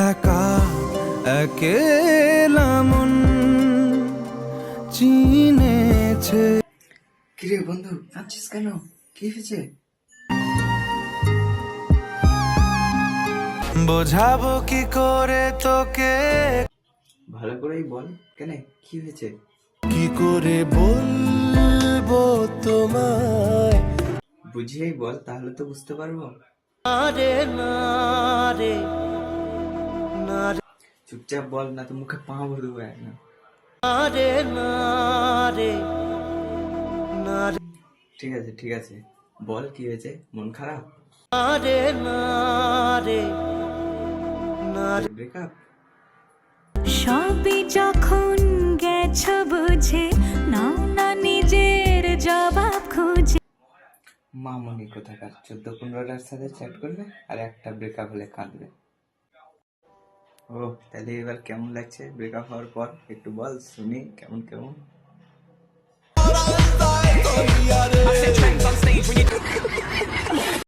একা একেলা মন চিনেছে। কিরে বন্ধু, কাঁদছিস কেন? কি হয়েছে? বোঝাবো কি করে তোকে, ভালো করেই বল, কেন, কি হয়েছে? কি করে বলবো তোমায়। বুঝিয়েই বল, তাহলে তো বুঝতে পারবো। আরে না রে, না রে, চুপচাপ বল, না তো মুখে পা ভরে দেবো একদম। আরে না রে, না রে, ঠিক আছে ঠিক আছে, বল কি হয়েছে, মন খারাপ? আরে না রে, না রে। ব্রেকআপ? সবই যখন গেছো বুঝে, নাও না নিজের জবাব খুঁজে। মামনি কোথাকার 14-15টার সাথে চ্যাট করবে আর একটা ব্রেকআপ হলে কাঁদবে। ও, তাহলে এবার কেমন লাগছে ব্রেকআপ হওয়ার পর? একটু বল শুনি কেমন কেমন।